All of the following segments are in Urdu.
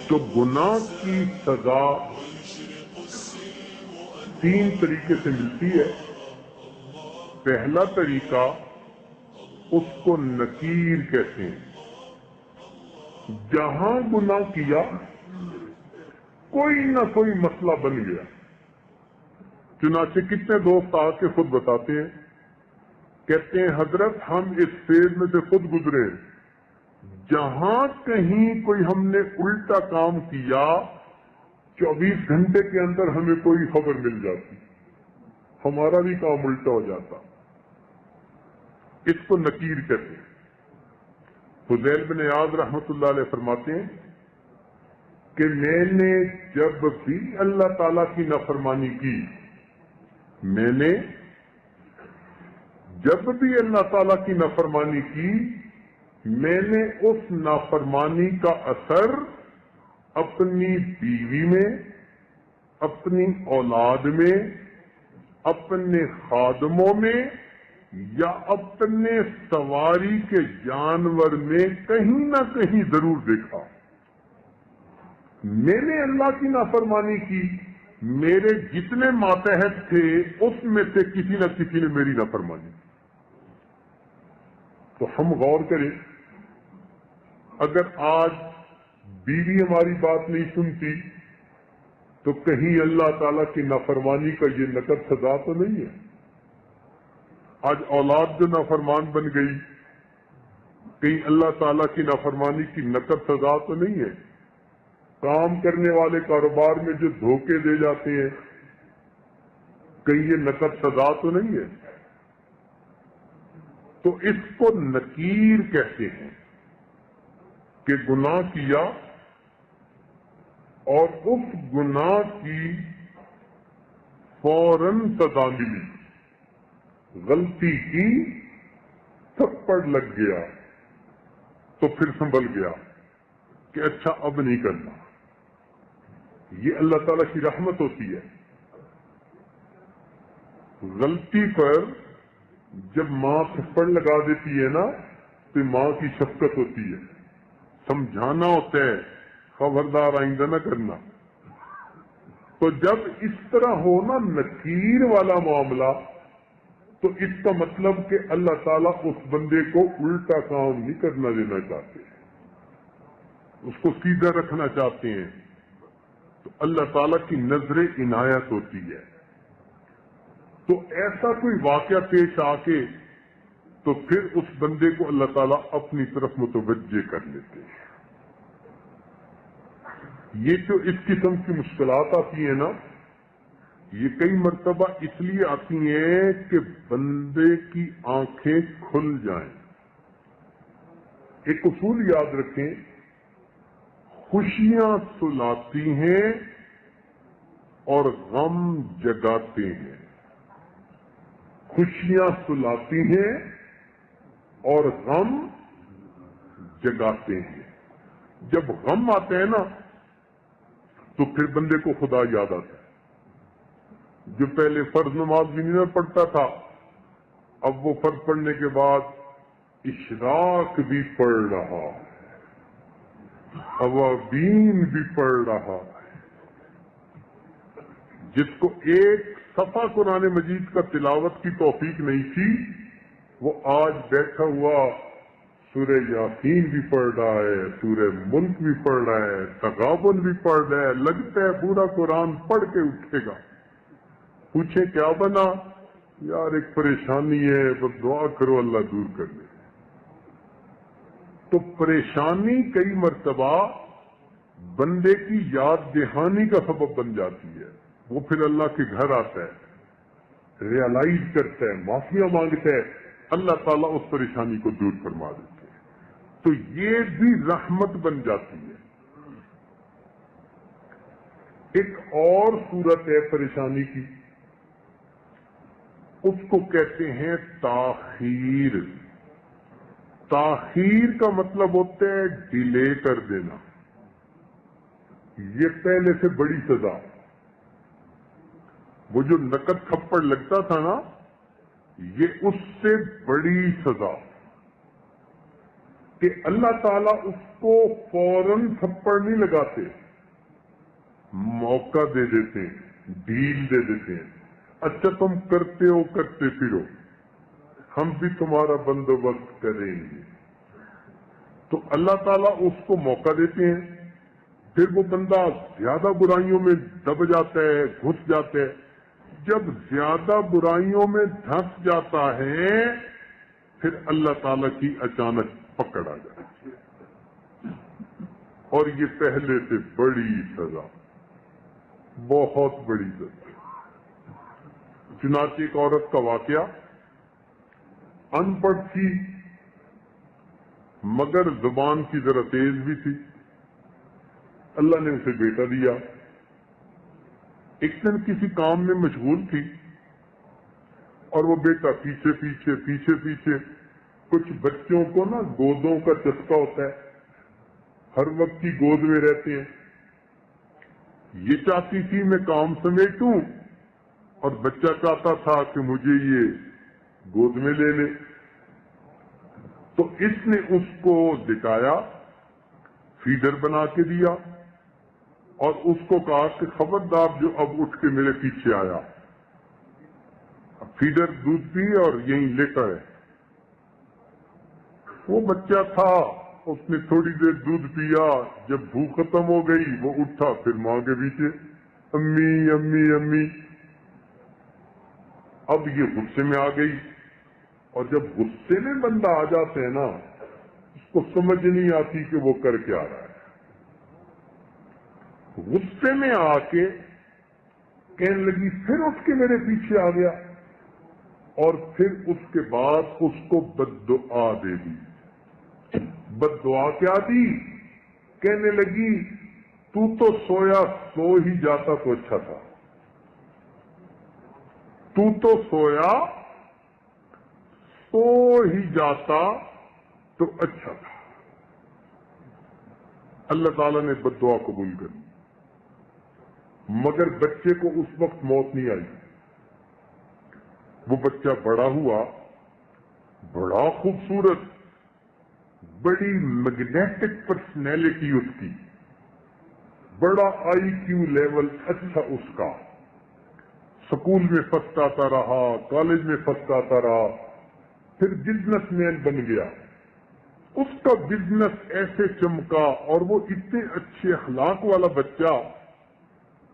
تو گناہ کی سزا تین طریقے سے ملتی ہے. پہلا طریقہ اس کو نکیر کہتے ہیں. جہاں گناہ کیا کوئی نہ کوئی مسئلہ بن گیا. چنانچہ کتنے دوست آ کے خود بتاتے ہیں، کہتے ہیں حضرت ہم اس فیز میں سے خود گزرے، جہاں کہیں کوئی ہم نے الٹا کام کیا 24 گھنٹے کے اندر ہمیں کوئی خبر مل جاتی، ہمارا بھی کام الٹا ہو جاتا. اس کو نکیر کہتے ہیں. فضیل بن عیاض رحمۃ اللہ علیہ فرماتے ہیں کہ میں نے جب بھی اللہ تعالی کی نافرمانی کی، میں نے جب بھی اللہ تعالی کی نافرمانی کی، میں نے اس نافرمانی کا اثر اپنی بیوی میں، اپنی اولاد میں، اپنے خادموں میں یا اپنے سواری کے جانور میں کہیں نہ کہیں ضرور دیکھا. میں نے اللہ کی نافرمانی کی، میرے جتنے ماتحت تھے اس میں سے کسی نہ کسی نے میری نافرمانی کی. تو ہم غور کریں، اگر آج بیوی ہماری بات نہیں سنتی تو کہیں اللہ تعالیٰ کی نافرمانی کا یہ نقد سزا تو نہیں ہے. آج اولاد جو نافرمان بن گئی، کہیں اللہ تعالیٰ کی نافرمانی کی نقد سزا تو نہیں ہے. کام کرنے والے کاروبار میں جو دھوکے دے جاتے ہیں، کہیں یہ نقد سزا تو نہیں ہے. تو اس کو نکیر کہتے ہیں کہ گناہ کیا اور اس گناہ کی فوراً سزا ملی. غلطی کی، تھپڑ لگ گیا تو پھر سنبھل گیا کہ اچھا اب نہیں کرنا. یہ اللہ تعالیٰ کی رحمت ہوتی ہے. غلطی پر جب ماں تھپڑ لگا دیتی ہے نا تو ماں کی شفقت ہوتی ہے، سمجھانا ہوتا ہے خبردار آئندہ نہ کرنا. تو جب اس طرح ہونا نکیر والا معاملہ، تو اس کا مطلب کہ اللہ تعالیٰ اس بندے کو الٹا کام نہیں کرنا دینا چاہتے، اس کو سیدھا رکھنا چاہتے ہیں. تو اللہ تعالیٰ کی نظر عنایت ہوتی ہے. تو ایسا کوئی واقعہ پیش آ کے تو پھر اس بندے کو اللہ تعالیٰ اپنی طرف متوجہ کر لیتے ہیں. یہ جو اس قسم کی مشکلات آتی ہیں نا، یہ کئی مرتبہ اس لیے آتی ہیں کہ بندے کی آنکھیں کھل جائیں. ایک اصول یاد رکھیں، خوشیاں سلاتی ہیں اور غم جگاتے ہیں. خوشیاں سلاتی ہیں اور غم جگاتے ہیں. جب غم آتے ہیں نا تو پھر بندے کو خدا یاد آتا ہے. جو پہلے فرض نماز بھی نہیں پڑھتا تھا، اب وہ فرض پڑھنے کے بعد اشراق بھی پڑھ رہا ہے، اوابین بھی پڑھ رہا ہے. جس کو ایک صفحہ قرآن مجید کا تلاوت کی توفیق نہیں تھی، وہ آج بیٹھا ہوا سورہ یاسین بھی پڑھ رہا ہے، سورہ ملک بھی پڑھ رہا ہے، تغابن بھی پڑھ رہا ہے. لگتا ہے پورا قرآن پڑھ کے اٹھے گا. پوچھیں کیا بنا؟ یار ایک پریشانی ہے، بس دعا کرو اللہ دور کر دے. تو پریشانی کئی مرتبہ بندے کی یاد دہانی کا سبب بن جاتی ہے. وہ پھر اللہ کے گھر آتا ہے، ریئلائز کرتا ہے، معافیاں مانگتا ہے، اللہ تعالیٰ اس پریشانی کو دور فرما دیتے ہیں. تو یہ بھی رحمت بن جاتی ہے. ایک اور صورت ہے پریشانی کی، اس کو کہتے ہیں تاخیر. تاخیر کا مطلب ہوتا ہے ڈیلے کر دینا. یہ پہلے سے بڑی سزا. وہ جو نقد تھپڑ لگتا تھا نا، یہ اس سے بڑی سزا. کہ اللہ تعالیٰ اس کو فوراً تھپڑ نہیں لگاتے، موقع دے دیتے ہیں، ڈھیل دے دیتے ہیں. اچھا تم کرتے ہو، کرتے پھرو، ہم بھی تمہارا بندوبست کریں گے. تو اللہ تعالیٰ اس کو موقع دیتے ہیں، پھر وہ بندہ زیادہ برائیوں میں دب جاتا ہے، گھس جاتا ہے. جب زیادہ برائیوں میں دھنس جاتا ہے پھر اللہ تعالیٰ کی اچانک پکڑ آ جاتی ہے، اور یہ پہلے سے بڑی سزا، بہت بڑی سزا. چنانچہ ایک عورت کا واقعہ، ان پڑھ تھی مگر زبان کی ذرا تیز بھی تھی. اللہ نے اسے بیٹا دیا. ایک دن کسی کام میں مشغول تھی اور وہ بیٹا پیچھے پیچھے پیچھے پیچھے. کچھ بچوں کو نا گودوں کا چسکا ہوتا ہے، ہر وقت کی گود میں رہتے ہیں. یہ چاہتی تھی میں کام سمیٹوں اور بچہ چاہتا تھا کہ مجھے یہ گود میں لے لے. تو اس نے اس کو دکھایا، فیڈر بنا کے دیا اور اس کو کہا کہ خبردار جو اب اٹھ کے میرے پیچھے آیا. فیڈر دودھ پی اور یہیں لیٹا ہے. وہ بچہ تھا، اس نے تھوڑی دیر دودھ پیا، جب بھوک ختم ہو گئی وہ اٹھا، پھر ماں کے پیچھے امی امی امی. اب یہ غصے میں آ گئی، اور جب غصے میں بندہ آ جاتا ہے نا اس کو سمجھ نہیں آتی کہ وہ کر کیا رہا ہے. غصے میں آ کے کہنے لگی پھر اٹھ کے میرے پیچھے آ گیا، اور پھر اس کے بعد اس کو بددعا دے دی. بددعا کیا دی؟ کہنے لگی تو سویا سو ہی جاتا تو اچھا تھا، تو سویا سو ہی جاتا تو اچھا تھا. اللہ تعالیٰ نے بددعا قبول کر لی، مگر بچے کو اس وقت موت نہیں آئی. وہ بچہ بڑا ہوا، بڑا خوبصورت، بڑی میگنیٹک پرسنالٹی اس کی، بڑا آئی کیو لیول اچھا اس کا. سکول میں فرسٹ آتا رہا، کالج میں فرسٹ آتا رہا، پھر بزنس مین بن گیا. اس کا بزنس ایسے چمکا اور وہ اتنے اچھے اخلاق والا بچہ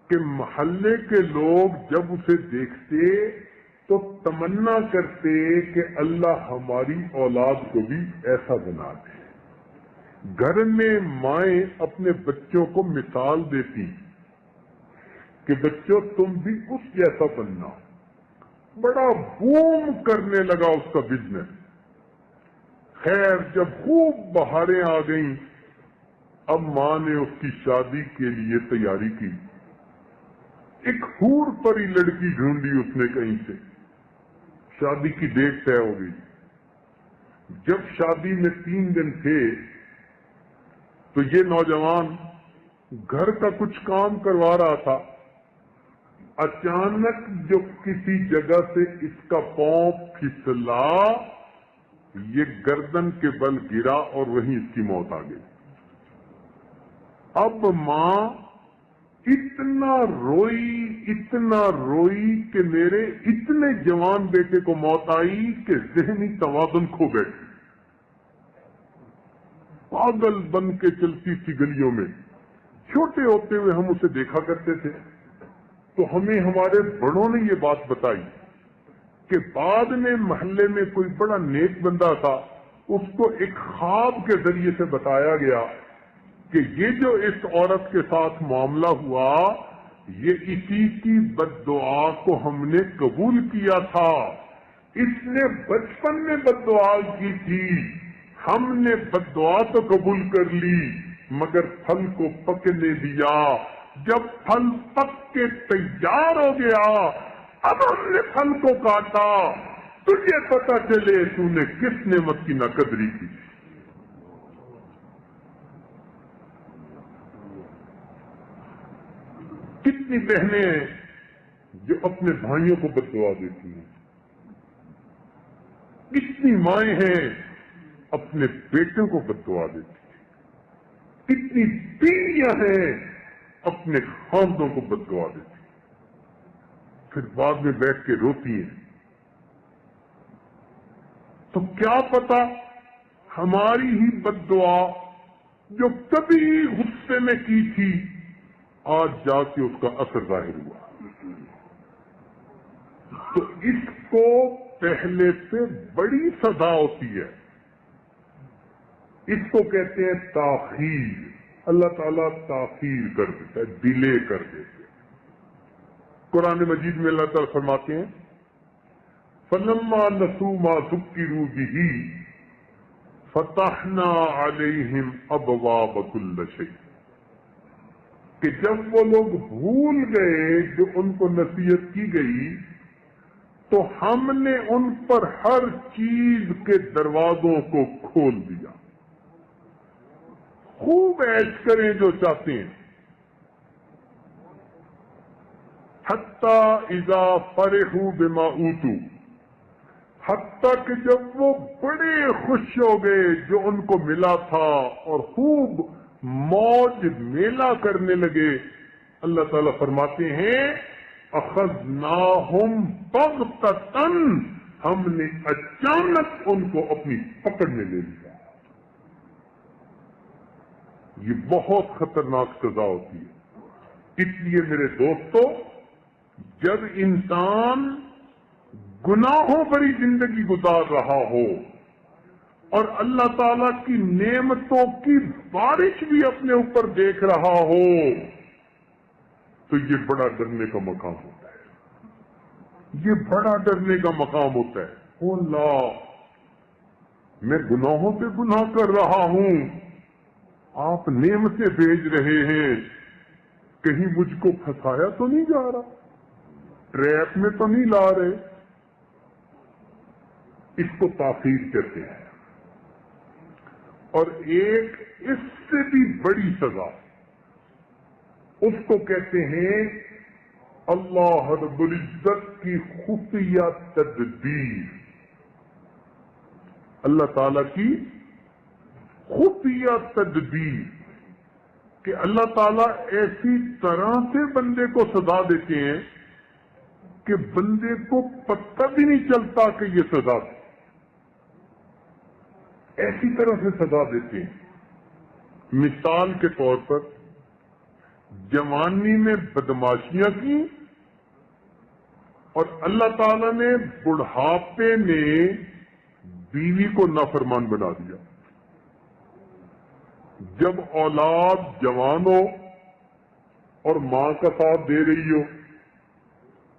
کہ محلے کے لوگ جب اسے دیکھتے تو تمنا کرتے کہ اللہ ہماری اولاد کو بھی ایسا بنا دے. گھر میں مائیں اپنے بچوں کو مثال دیتی کہ بچوں تم بھی اس جیسا بننا. بڑا بوم کرنے لگا اس کا بزنس. خیر جب خوب بہاریں آ گئیں اب ماں نے اس کی شادی کے لیے تیاری کی. ایک حور پری لڑکی ڈھونڈی اس نے کہیں سے، شادی کی ڈیٹ طے ہو گئی. جب شادی میں 3 دن تھے تو یہ نوجوان گھر کا کچھ کام کروا رہا تھا. اچانک جو کسی جگہ سے اس کا پاؤں پھسلا، یہ گردن کے بل گرا اور وہیں اس کی موت آ گئی. اب ماں اتنا روئی کہ میرے اتنے جوان بیٹے کو موت آئی کہ ذہنی توازن کھو بیٹھی. پاگل بن کے چلتی تھی گلیوں میں. چھوٹے ہوتے ہوئے ہم اسے دیکھا کرتے تھے تو ہمیں ہمارے بڑوں نے یہ بات بتائی کہ بعد میں محلے میں کوئی بڑا نیک بندہ تھا، اس کو ایک خواب کے ذریعے سے بتایا گیا کہ یہ جو اس عورت کے ساتھ معاملہ ہوا یہ اسی کی بددعا کو ہم نے قبول کیا تھا. اس نے بچپن میں بددعا کی تھی، ہم نے بددعا تو قبول کر لی مگر پھل کو پکنے دیا. جب پھل پک کے تیار ہو گیا اب ہم نے پھل کو کاٹا. تجھے پتا چلے تو نے کس نعمت کی ناقدری کی. کتنی بہنیں ہیں جو اپنے بھائیوں کو بددعا دیتی ہیں، کتنی مائیں ہیں اپنے بیٹوں کو بد دعا دیتی ہے، کتنی بیویاں ہیں اپنے خاندوں کو بد دعا دیتی ہیں، پھر بعد میں بیٹھ کے روتی ہیں۔ تو کیا پتا ہماری ہی بد دعا جو کبھی غصے میں کی تھی آج جا کے اس کا اثر ظاہر ہوا۔ تو اس کو پہلے سے بڑی سزا ہوتی ہے، اس کو کہتے ہیں تاخیر۔ اللہ تعالیٰ تاخیر کر دیتا ہے، ڈیلے کر دیتے ہیں۔ قرآن مجید میں اللہ تعالیٰ فرماتے ہیں فَلَمَّا نَسُوا مَا ذُكِّرُوا بِهِ فَتَحْنَا عَلَيْهِمْ أَبْوَابَ كُلِّ شَيْءٍ، کہ جب وہ لوگ بھول گئے جو ان کو نصیحت کی گئی تو ہم نے ان پر ہر چیز کے دروازوں کو کھول دیا۔ خوب عیش کریں جو چاہتے ہیں، حتیٰ اذا فرحوا بما اوتوا، حتیٰ کہ جب وہ بڑے خوش ہو گئے جو ان کو ملا تھا اور خوب موج میلہ کرنے لگے، اللہ تعالیٰ فرماتے ہیں اخذناہم بغتۃ، ہم نے اچانک ان کو اپنی پکڑ میں لے لیا۔ یہ بہت خطرناک سزا ہوتی ہے۔ اس لیے میرے دوستو، جب انسان گناہوں بھری زندگی گزار رہا ہو اور اللہ تعالیٰ کی نعمتوں کی بارش بھی اپنے اوپر دیکھ رہا ہو تو یہ بڑا ڈرنے کا مقام ہوتا ہے، یہ بڑا ڈرنے کا مقام ہوتا ہے۔ او اللہ، میں گناہوں پہ گناہ کر رہا ہوں، آپ نعمتیں بھیج رہے ہیں، کہیں مجھ کو پھنسایا تو نہیں جا رہا، ٹریپ میں تو نہیں لا رہے۔ اس کو تاخیر کہتے ہیں۔ اور ایک اس سے بھی بڑی سزا، اس کو کہتے ہیں اللہ رب العزت کی خفیہ تدبیر۔ اللہ تعالی کی خفیہ تدبیر کہ اللہ تعالیٰ ایسی طرح سے بندے کو سزا دیتے ہیں کہ بندے کو پتہ بھی نہیں چلتا کہ یہ سزا ہے، ایسی طرح سے سزا دیتے ہیں۔ مثال کے طور پر جوانی میں بدماشیاں کی اور اللہ تعالیٰ نے بڑھاپے میں بیوی کو نافرمان بنا دیا۔ جب اولاد جوان ہو اور ماں کا ساتھ دے رہی ہو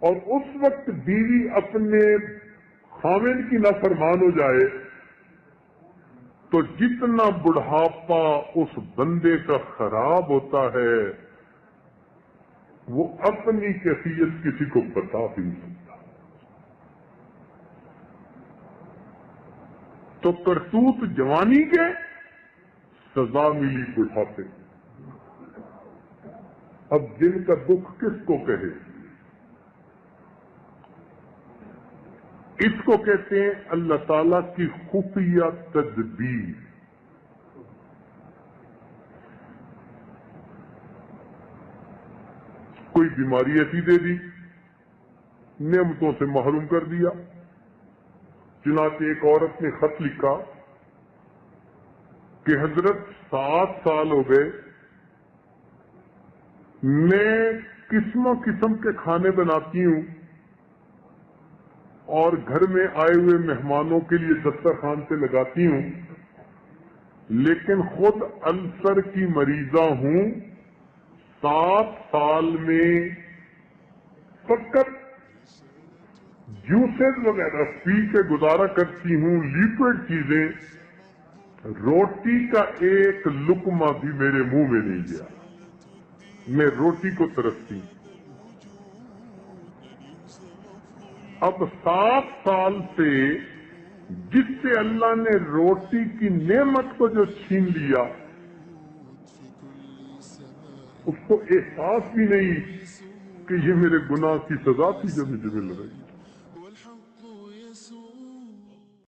اور اس وقت بیوی اپنے خاوند کی نافرمان ہو جائے تو جتنا بڑھاپا اس بندے کا خراب ہوتا ہے وہ اپنی کیفیت کسی کو بتا بھی نہیں سکتا۔ تو کرتوت جوانی کے، سزا ملی بڑھاپے۔ اب دل کا دکھ کس کو کہے؟ اس کو کہتے ہیں اللہ تعالی کی خفیہ تدبیر۔ کوئی بیماری ایسی دے دی، نعمتوں سے محروم کر دیا۔ چنانچہ ایک عورت نے خط لکھا کہ حضرت 7 سال ہو گئے، میں قسموں قسم کے کھانے بناتی ہوں اور گھر میں آئے ہوئے مہمانوں کے لیے دسترخوان پہ لگاتی ہوں، لیکن خود السر کی مریضہ ہوں۔ 7 سال میں فقط جوسز وغیرہ پی کے گزارا کرتی ہوں، لیکوڈ چیزیں، روٹی کا ایک لقمہ بھی میرے منہ میں نہیں گیا، میں روٹی کو ترستی ہوں۔ اب 7 سال سے جس سے اللہ نے روٹی کی نعمت کو جو چھین لیا، اس کو احساس بھی نہیں کہ یہ میرے گناہ کی سزا تھی جو مجھے مل رہی۔